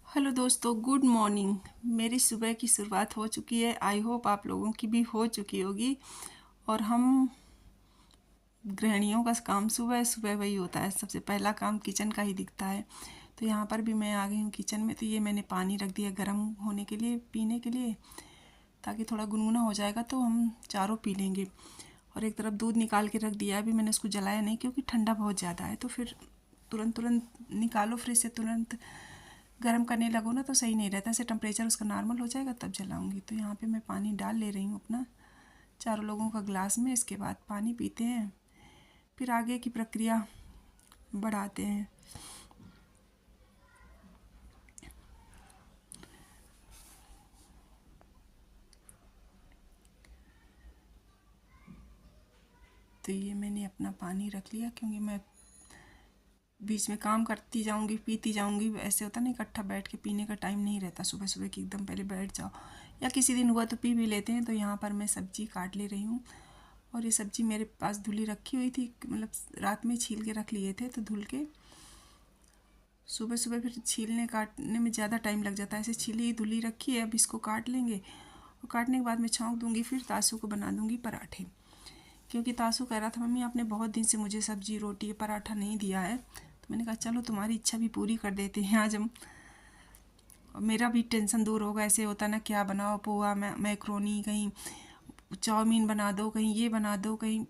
Hello दोस्तों, good morning. मेरी सुबह की शुरुआत हो चुकी है। आई होप आप लोगों की भी हो चुकी होगी। और हम गृहिणियों का काम सुबह सुबह वही होता है, सबसे पहला काम किचन का ही दिखता है। तो यहाँ पर भी मैं आ गई हूँ किचन में। तो ये मैंने पानी रख दिया गर्म होने के लिए, पीने के लिए, ताकि थोड़ा गुनगुना हो जाएगा तो हम चारों पी लेंगे। और एक तरफ दूध निकाल के रख दिया। अभी मैंने उसको जलाया नहीं क्योंकि ठंडा बहुत ज़्यादा है। तो फिर तुरंत तुरंत निकालो फ्रिज से, तुरंत गर्म करने लगो ना तो सही नहीं रहता। ऐसे टेम्परेचर उसका नॉर्मल हो जाएगा तब जलाऊंगी। तो यहाँ पे मैं पानी डाल ले रही हूँ अपना चारों लोगों का गिलास में। इसके बाद पानी पीते हैं, फिर आगे की प्रक्रिया बढ़ाते हैं। तो ये मैंने अपना पानी रख लिया क्योंकि मैं बीच में काम करती जाऊंगी पीती जाऊंगी। ऐसे होता नहीं, इकट्ठा बैठ के पीने का टाइम नहीं रहता सुबह सुबह कि एकदम पहले बैठ जाओ, या किसी दिन हुआ तो पी भी लेते हैं। तो यहाँ पर मैं सब्जी काट ले रही हूँ। और ये सब्जी मेरे पास धुली रखी हुई थी, मतलब रात में छील के रख लिए थे। तो धुल के सुबह सुबह फिर छीलने काटने में ज़्यादा टाइम लग जाता है। ऐसे छीली धुली रखी है, अब इसको काट लेंगे। और काटने के बाद मैं छौंक दूंगी, फिर तासू को बना दूंगी पराठे। क्योंकि तासू कह रहा था मम्मी आपने बहुत दिन से मुझे सब्जी रोटी पराठा नहीं दिया है। तो मैंने कहा चलो तुम्हारी इच्छा भी पूरी कर देते हैं आज हम। और मेरा भी टेंशन दूर होगा। ऐसे होता ना, क्या बनाओ, पोहा मैक्रोनी, कहीं चाउमीन बना दो, कहीं ये बना दो, कहीं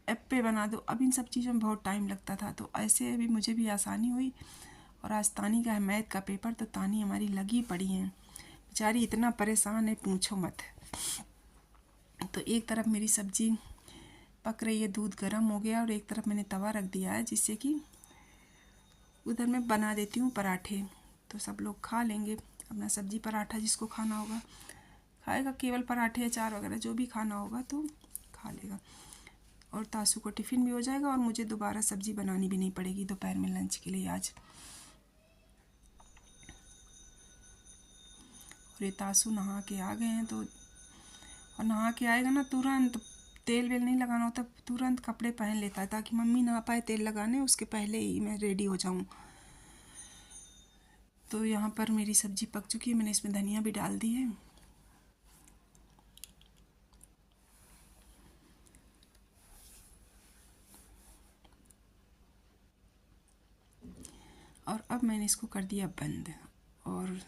एप्पे बना दो। अब इन सब चीज़ों में बहुत टाइम लगता था। तो ऐसे अभी मुझे भी आसानी हुई। और आज तानी का है मैथ का पेपर। तो तानी हमारी लगी पड़ी है बेचारी, इतना परेशान है पूछो मत। तो एक तरफ मेरी सब्जी पक रही है, दूध गर्म हो गया, और एक तरफ मैंने तवा रख दिया है जिससे कि उधर मैं बना देती हूँ पराठे। तो सब लोग खा लेंगे अपना सब्जी पराठा, जिसको खाना होगा खाएगा, केवल पराठे अचार वगैरह जो भी खाना होगा तो खा लेगा। और तासू को टिफ़िन भी हो जाएगा और मुझे दोबारा सब्जी बनानी भी नहीं पड़ेगी दोपहर में लंच के लिए आज। और ये तासू नहा के आ गए हैं। तो और नहा के आएगा ना तुरंत, तेल वेल नहीं लगाना होता, तुरंत कपड़े पहन लेता है ताकि मम्मी ना पाए तेल लगाने, उसके पहले ही मैं रेडी हो जाऊँ। तो यहाँ पर मेरी सब्जी पक चुकी है, मैंने इसमें धनिया भी डाल दी है। और अब मैंने इसको कर दिया बंद। और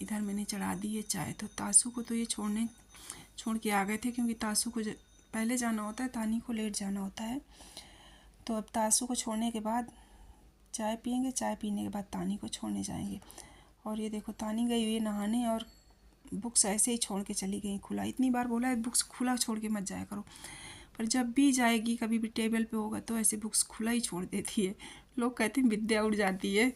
इधर मैंने चढ़ा दी है चाय। तो तासू को तो ये छोड़ के आ गए थे क्योंकि तासू को पहले जाना होता है, तानी को लेट जाना होता है। तो अब तासू को छोड़ने के बाद चाय पियेंगे, चाय पीने के बाद तानी को छोड़ने जाएंगे। और ये देखो तानी गई हुई है नहाने, और बुक्स ऐसे ही छोड़ के चली गई खुला। इतनी बार बोला है बुक्स खुला छोड़ के मत जाया करो, पर जब भी जाएगी कभी भी टेबल पे होगा तो ऐसे बुक्स खुला ही छोड़ देती है। लोग कहते हैं विद्या उड़ जाती है।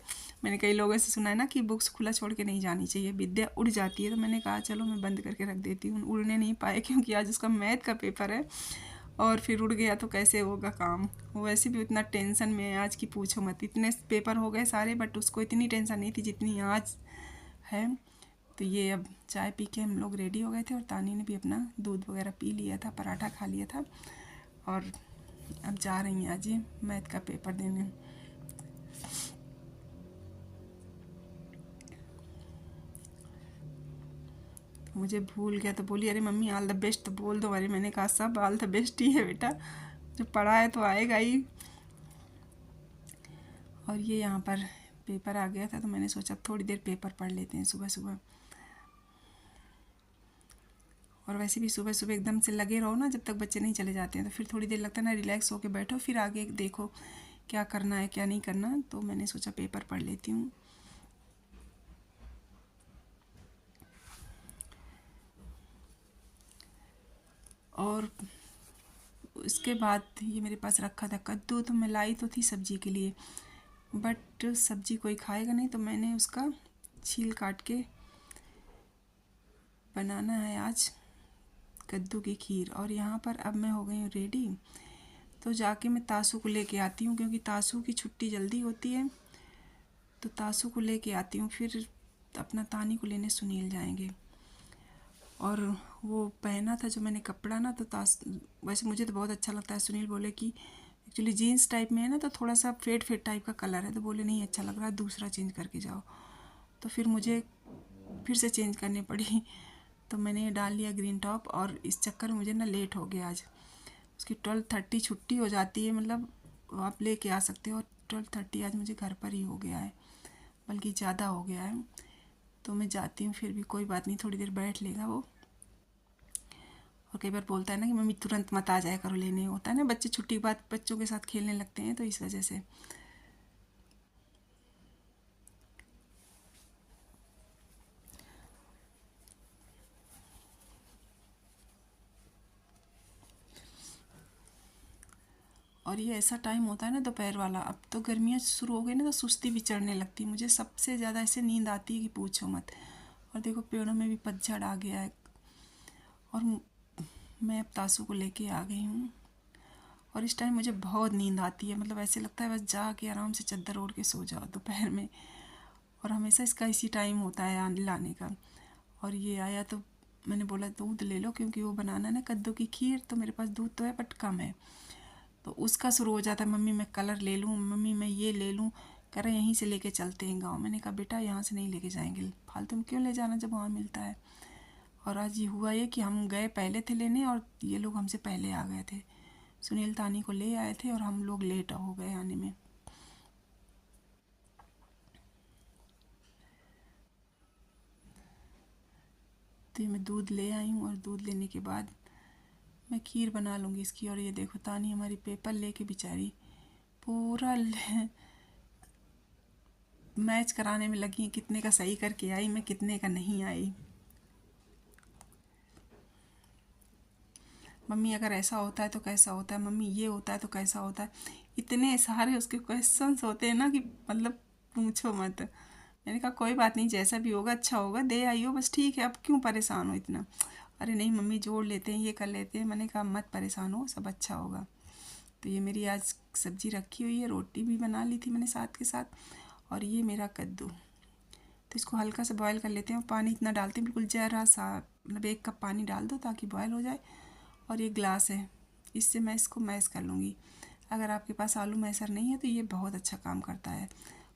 मैंने कई लोगों से सुना है ना कि बुक्स खुला छोड़ के नहीं जानी चाहिए, विद्या उड़ जाती है। तो मैंने कहा चलो मैं बंद करके रख देती हूँ। उड़ने नहीं पाए क्योंकि आज उसका मैथ का पेपर है, और फिर उड़ गया तो कैसे होगा काम। वो वैसे भी उतना टेंशन में है आज की पूछो मत। इतने पेपर हो गए सारे, बट उसको इतनी टेंशन नहीं थी जितनी आज है। तो ये अब चाय पी के हम लोग रेडी हो गए थे, और तानी ने भी अपना दूध वगैरह पी लिया था, पराठा खा लिया था। और अब जा रही हैं आज ये मैथ का पेपर देने। मुझे भूल गया तो बोली अरे मम्मी ऑल द बेस्ट तो बोल दो। अरे मैंने कहा सब ऑल द बेस्ट ही है बेटा, जो पढ़ा है तो आएगा ही। और ये यहाँ पर पेपर आ गया था तो मैंने सोचा थोड़ी देर पेपर पढ़ लेते हैं सुबह सुबह। और वैसे भी सुबह सुबह एकदम से लगे रहो ना, जब तक बच्चे नहीं चले जाते हैं तो फिर थोड़ी देर लगता है ना, रिलैक्स होके बैठो, फिर आगे देखो क्या करना है क्या नहीं करना। तो मैंने सोचा पेपर पढ़ लेती हूँ। और उसके बाद ये मेरे पास रखा था कद्दू। तो मैं लाई तो थी सब्जी के लिए, बट सब्जी कोई खाएगा नहीं, तो मैंने उसका छील काट के बनाना है आज कद्दू की खीर। और यहाँ पर अब मैं हो गई हूँ रेडी। तो जाके मैं तासू को लेके आती हूँ क्योंकि तासू की छुट्टी जल्दी होती है। तो तासू को लेके आती हूँ, फिर अपना तानी को लेने सुनील जाएंगे। और वो पहना था जो मैंने कपड़ा ना, तो वैसे मुझे तो बहुत अच्छा लगता है। सुनील बोले कि एक्चुअली जीन्स टाइप में है ना, तो थोड़ा सा फेड फेड टाइप का कलर है, तो बोले नहीं अच्छा लग रहा है, दूसरा चेंज करके जाओ। तो फिर मुझे फिर से चेंज करनी पड़ी। तो मैंने ये डाल लिया ग्रीन टॉप, और इस चक्कर में मुझे ना लेट हो गया आज। उसकी 12:30 छुट्टी हो जाती है, मतलब आप लेके आ सकते हो, और 12:30 आज मुझे घर पर ही हो गया है, बल्कि ज़्यादा हो गया है। तो मैं जाती हूँ, फिर भी कोई बात नहीं, थोड़ी देर बैठ लेगा वो। और कई बार बोलता है ना कि मम्मी तुरंत मत आ जाया करो लेने, होता है ना बच्चे छुट्टी के बाद बच्चों के साथ खेलने लगते हैं, तो इस वजह से। और ये ऐसा टाइम होता है ना दोपहर वाला, अब तो गर्मियाँ शुरू हो गई ना, तो सुस्ती भी चढ़ने लगती है। मुझे सबसे ज़्यादा ऐसे नींद आती है कि पूछो मत। और देखो पेड़ों में भी पतझड़ आ गया है, और मैं अब तासू को लेके आ गई हूँ। और इस टाइम मुझे बहुत नींद आती है, मतलब ऐसे लगता है बस जाके आराम से चादर ओढ़ के सो जाओ दोपहर में। और हमेशा इसका इसी टाइम होता है आने लाने का। और ये आया तो मैंने बोला दूध ले लो, क्योंकि वो बनाना ना कद्दू की खीर, तो मेरे पास दूध तो है बट कम है। तो उसका शुरू हो जाता है, मम्मी मैं कलर ले लूँ, मम्मी मैं ये ले लूँ। कह रहे यहीं से लेके चलते हैं गाँव। मैंने कहा बेटा यहाँ से नहीं लेके जाएंगे, फालतू में क्यों ले जाना जब वहाँ मिलता है। और आज ये हुआ ये कि हम गए पहले थे लेने, और ये लोग हमसे पहले आ गए थे। सुनील तानी को ले आए थे, और हम लोग लेट हो गए आने में। तो ये मैं दूध ले आई हूँ, और दूध लेने के बाद मैं खीर बना लूँगी इसकी। और ये देखो तानी हमारी पेपर लेके बेचारी पूरा मैच कराने में लगी, कितने का सही करके आई मैं, कितने का नहीं आई। मम्मी अगर ऐसा होता है तो कैसा होता है, मम्मी ये होता है तो कैसा होता है। इतने सारे उसके क्वेश्चंस होते हैं ना कि मतलब पूछो मत। मैंने कहा कोई बात नहीं, जैसा भी होगा अच्छा होगा, दे आई हो बस, ठीक है, अब क्यों परेशान हो इतना। अरे नहीं मम्मी जोड़ लेते हैं, ये कर लेते हैं। मैंने कहा मत परेशान हो, सब अच्छा होगा। तो ये मेरी आज सब्जी रखी हुई है, रोटी भी बना ली थी मैंने साथ के साथ। और ये मेरा कद्दू, तो इसको हल्का सा बॉयल कर लेते हैं। पानी इतना डालते हैं बिल्कुल ज़रा सा, मतलब 1 कप पानी डाल दो ताकि बॉयल हो जाए। और ये ग्लास है, इससे मैं इसको मैश कर लूँगी। अगर आपके पास आलू मैशर नहीं है तो ये बहुत अच्छा काम करता है,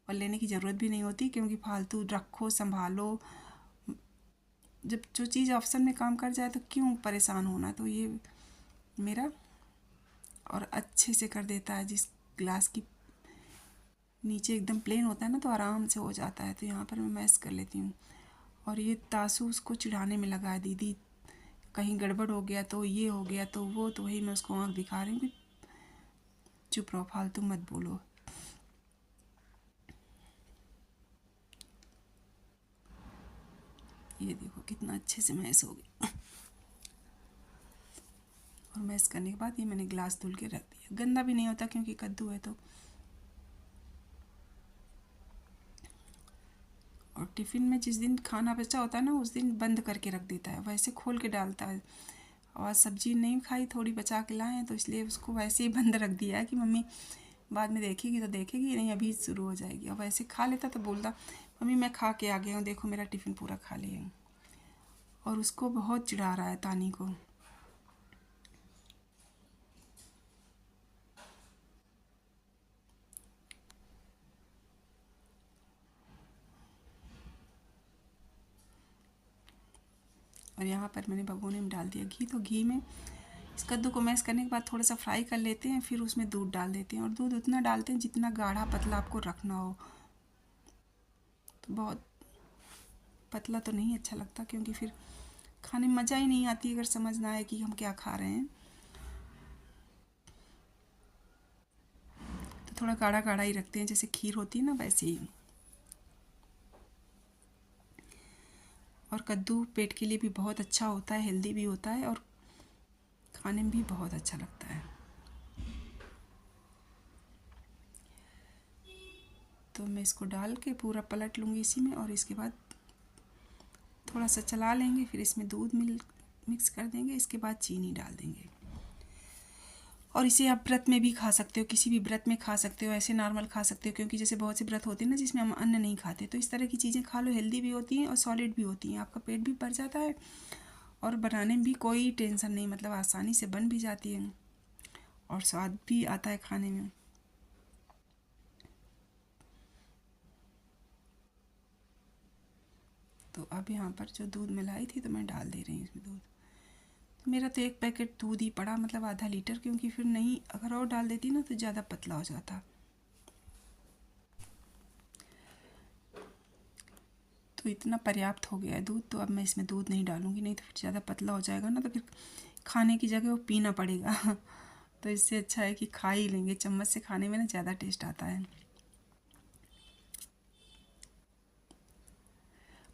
और लेने की ज़रूरत भी नहीं होती, क्योंकि फालतू रखो संभालो। जब जो चीज़ ऑप्शन में काम कर जाए तो क्यों परेशान होना। तो ये मेरा और अच्छे से कर देता है। जिस ग्लास की नीचे एकदम प्लेन होता है ना, तो आराम से हो जाता है। तो यहाँ पर मैं मैश कर लेती हूँ। और ये तासू उसको चिढ़ाने में लगा है, दीदी कहीं गड़बड़ हो गया तो ये हो गया तो वो, तो वही मैं उसको आँख दिखा रही हूँ कि चुप रहो, फालतू मत बोलो। ये देखो कितना अच्छे से मैश हो गया। और मैश करने के बाद ये मैंने ग्लास धुल के रख दिया, गंदा भी नहीं होता क्योंकि कद्दू है तो। और टिफ़िन में जिस दिन खाना बचा होता है ना, उस दिन बंद करके रख देता है, वैसे खोल के डालता है। और सब्जी नहीं खाई, थोड़ी बचा के लाए हैं, तो इसलिए उसको वैसे ही बंद रख दिया है कि मम्मी बाद में देखेगी तो देखेगी, नहीं अभी शुरू हो जाएगी। और वैसे खा लेता तो बोलता मम्मी मैं खा के आ गया हूँ, देखो मेरा टिफ़िन पूरा खा लिया हूँ। और उसको बहुत चिढ़ा रहा है तानी को। और यहाँ पर मैंने भगोने में डाल दिया घी। तो घी में इस कद्दू को मैश करने के बाद थोड़ा सा फ्राई कर लेते हैं, फिर उसमें दूध डाल देते हैं। और दूध उतना डालते हैं जितना गाढ़ा पतला आपको रखना हो। तो बहुत पतला तो नहीं अच्छा लगता, क्योंकि फिर खाने में मज़ा ही नहीं आती अगर समझ ना आए कि हम क्या खा रहे हैं। तो थोड़ा गाढ़ा गाढ़ा ही रखते हैं, जैसे खीर होती है ना वैसे ही। और कद्दू पेट के लिए भी बहुत अच्छा होता है, हेल्दी भी होता है, और खाने में भी बहुत अच्छा लगता है। तो मैं इसको डाल के पूरा पलट लूँगी इसी में, और इसके बाद थोड़ा सा चला लेंगे, फिर इसमें दूध मिक्स कर देंगे, इसके बाद चीनी डाल देंगे। और इसे आप व्रत में भी खा सकते हो, किसी भी व्रत में खा सकते हो, ऐसे नॉर्मल खा सकते हो, क्योंकि जैसे बहुत से व्रत होते हैं ना जिसमें हम अन्न नहीं खाते, तो इस तरह की चीज़ें खा लो, हेल्दी भी होती हैं और सॉलिड भी होती हैं, आपका पेट भी भर जाता है, और बनाने में भी कोई टेंशन नहीं, मतलब आसानी से बन भी जाती है। और स्वाद भी आता है खाने में। तो अब यहाँ पर जो दूध मिलाई थी तो मैं डाल दे रही हूँ इसमें दूध। तो मेरा तो एक पैकेट दूध ही पड़ा, मतलब आधा लीटर, क्योंकि फिर नहीं अगर और डाल देती ना तो ज़्यादा पतला हो जाता। तो इतना पर्याप्त हो गया है दूध, तो अब मैं इसमें दूध नहीं डालूँगी, नहीं तो फिर ज़्यादा पतला हो जाएगा ना, तो फिर खाने की जगह वो पीना पड़ेगा। तो इससे अच्छा है कि खा ही लेंगे, चम्मच से खाने में ना ज़्यादा टेस्ट आता है।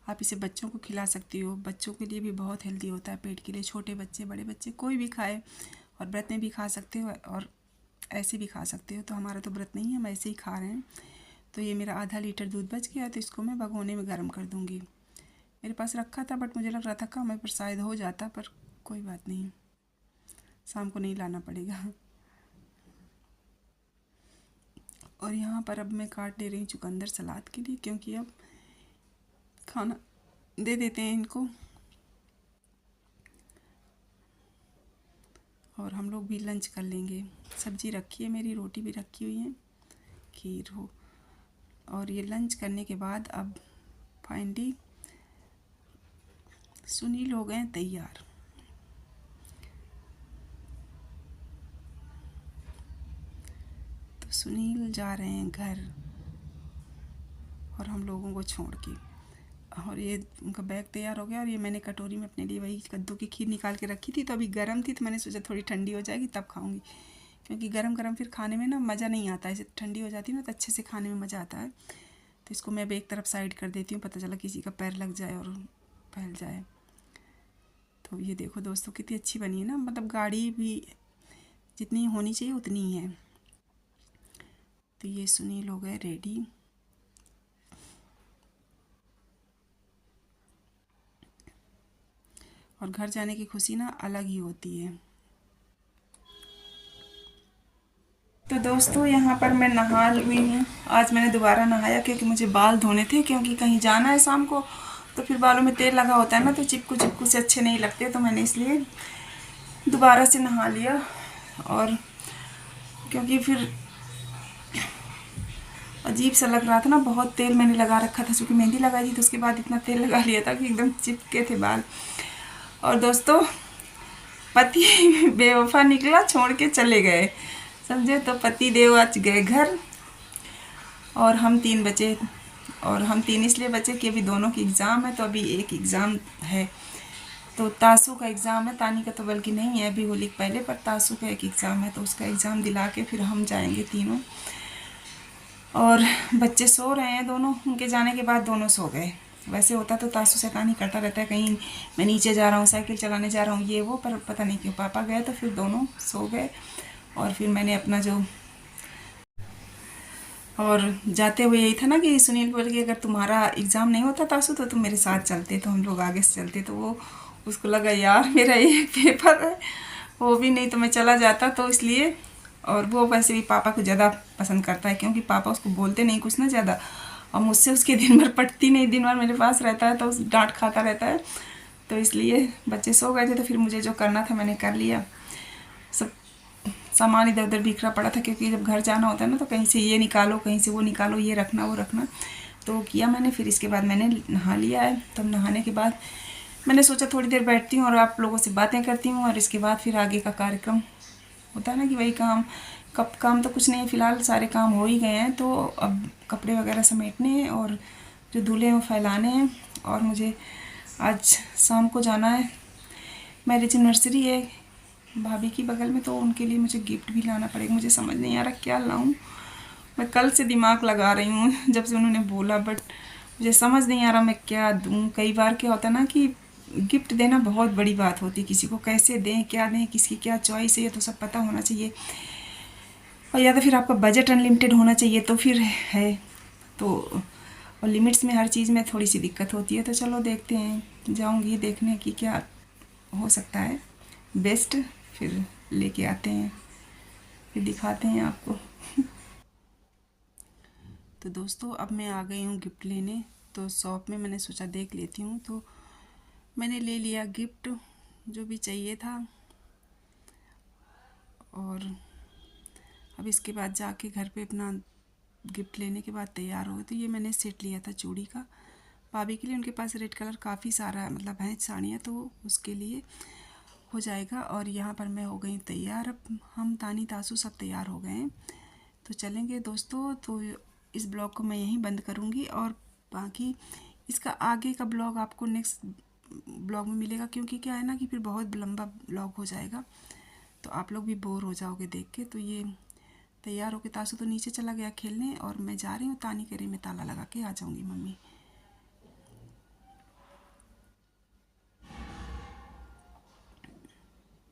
आप इसे बच्चों को खिला सकती हो, बच्चों के लिए भी बहुत हेल्दी होता है पेट के लिए। छोटे बच्चे बड़े बच्चे कोई भी खाए, और व्रत में भी खा सकते हो और ऐसे भी खा सकते हो। तो हमारा तो व्रत नहीं है, हम ऐसे ही खा रहे हैं। तो ये मेरा आधा लीटर दूध बच गया, तो इसको मैं भगोने में गर्म कर दूँगी। मेरे पास रखा था बट मुझे लग रहा था कम है, पर शायद हो जाता, पर कोई बात नहीं, शाम को नहीं लाना पड़ेगा। और यहाँ पर अब मैं काट ले रही हूँ चुकंदर सलाद के लिए, क्योंकि अब खाना दे देते हैं इनको और हम लोग भी लंच कर लेंगे। सब्जी रखी है मेरी, रोटी भी रखी हुई है, खीर हो। और ये लंच करने के बाद अब फाइनली सुनील हो गए तैयार। तो सुनील जा रहे हैं घर और हम लोगों को छोड़ के। और ये उनका बैग तैयार हो गया, और ये मैंने कटोरी में अपने लिए वही कद्दू की खीर निकाल के रखी थी। तो अभी गर्म थी, तो मैंने सोचा थोड़ी ठंडी हो जाएगी तब खाऊंगी, क्योंकि गरम गरम फिर खाने में ना मज़ा नहीं आता है। ऐसे ठंडी हो जाती है ना तो अच्छे से खाने में मज़ा आता है। तो इसको मैं अब एक तरफ साइड कर देती हूँ, पता चला किसी का पैर लग जाए और फैल जाए। तो ये देखो दोस्तों कितनी अच्छी बनी है ना, मतलब गाढ़ी भी जितनी होनी चाहिए उतनी ही है। तो ये सुनील हो गए रेडी। और घर जाने की खुशी ना अलग ही होती है। तो दोस्तों यहाँ पर मैं नहा ली हूँ। आज मैंने दोबारा नहाया क्योंकि मुझे बाल धोने थे, क्योंकि कहीं जाना है शाम को। तो फिर बालों में तेल लगा होता है ना, तो चिपकू चिपकू से अच्छे नहीं लगते, तो मैंने इसलिए दोबारा से नहा लिया। और क्योंकि फिर अजीब सा लग रहा था ना, बहुत तेल मैंने लगा रखा था, क्योंकि मेहंदी लगाई थी तो उसके बाद इतना तेल लगा लिया था कि एकदम चिपके थे बाल। और दोस्तों पति बेवफा निकला, छोड़ के चले गए, समझे। तो पति देव आज गए घर और हम तीन बचे। और हम तीन इसलिए बचे कि अभी दोनों की एग्ज़ाम है, तो अभी एक एग्ज़ाम है, तो तासू का एग्ज़ाम है। तानी का तो बल्कि नहीं है अभी होली के पहले, पर तासू का एक एग्ज़ाम है, तो उसका एग्ज़ाम दिला के फिर हम जाएंगे तीनों। और बच्चे सो रहे हैं दोनों, उनके जाने के बाद दोनों सो गए। वैसे होता तो तासू शैतानी करता रहता है, कहीं मैं नीचे जा रहा हूँ, साइकिल चलाने जा रहा हूँ, ये वो, पर पता नहीं क्यों पापा गए तो फिर दोनों सो गए। और फिर मैंने अपना जो, और जाते हुए यही था ना कि सुनील बोल के अगर तुम्हारा एग्ज़ाम नहीं होता तासु तो तुम मेरे साथ चलते, तो हम लोग आगे से चलते। तो वो उसको लगा यार मेरा एक पेपर है, वो भी नहीं तो मैं चला जाता, तो इसलिए। और वो वैसे भी पापा को ज़्यादा पसंद करता है, क्योंकि पापा उसको बोलते नहीं कुछ ना ज़्यादा, और मुझसे उसके दिन भर पटती नहीं, दिन भर मेरे पास रहता है, तो उस डांट खाता रहता है। तो इसलिए बच्चे सो गए थे, तो फिर मुझे जो करना था मैंने कर लिया। सब सामान इधर उधर बिखरा पड़ा था, क्योंकि जब घर जाना होता है ना तो कहीं से ये निकालो, कहीं से वो निकालो, ये रखना वो रखना, तो किया मैंने। फिर इसके बाद मैंने नहा लिया है। तब नहाने के बाद मैंने सोचा थोड़ी देर बैठती हूँ और आप लोगों से बातें करती हूँ, और इसके बाद फिर आगे का कार्यक्रम होता है ना कि वही काम। कब काम तो कुछ नहीं है, फ़िलहाल सारे काम हो ही गए हैं, तो अब कपड़े वगैरह समेटने हैं और जो धुले हैं वो फैलाने हैं। और मुझे आज शाम को जाना है, मैरिज एनिवर्सरी है भाभी की बगल में, तो उनके लिए मुझे गिफ्ट भी लाना पड़ेगा। मुझे समझ नहीं आ रहा क्या लाऊं। मैं कल से दिमाग लगा रही हूँ जब से उन्होंने बोला, बट मुझे समझ नहीं आ रहा मैं क्या दूँ। कई बार क्या होता है ना कि गिफ्ट देना बहुत बड़ी बात होती है, किसी को कैसे दें, क्या दें, किसकी क्या चॉइस है, ये तो सब पता होना चाहिए। और या तो फिर आपका बजट अनलिमिटेड होना चाहिए, तो फिर है तो। और लिमिट्स में हर चीज़ में थोड़ी सी दिक्कत होती है। तो चलो देखते हैं, जाऊँगी देखने की क्या हो सकता है बेस्ट, फिर लेके आते हैं, फिर दिखाते हैं आपको। तो दोस्तों अब मैं आ गई हूँ गिफ्ट लेने। तो शॉप में मैंने सोचा देख लेती हूँ, तो मैंने ले लिया गिफ्ट जो भी चाहिए था। और अब इसके बाद जाके घर पे अपना गिफ्ट लेने के बाद तैयार हो गए। तो ये मैंने सेट लिया था चूड़ी का भाभी के लिए, उनके पास रेड कलर काफ़ी सारा मतलब है साड़ियाँ, तो उसके लिए हो जाएगा। और यहाँ पर मैं हो गई तैयार, अब हम तानी तासू सब तैयार हो गए हैं तो चलेंगे दोस्तों। तो इस ब्लॉग को मैं यहीं बंद करूँगी और बाकी इसका आगे का ब्लॉग आपको नेक्स्ट ब्लॉग में मिलेगा, क्योंकि क्या है ना कि फिर बहुत लंबा ब्लॉग हो जाएगा तो आप लोग भी बोर हो जाओगे देख के। तो ये तैयार होके तासू तो नीचे चला गया खेलने और मैं जा रही हूँ तानी करे में ताला लगा के आ जाऊँगी मम्मी।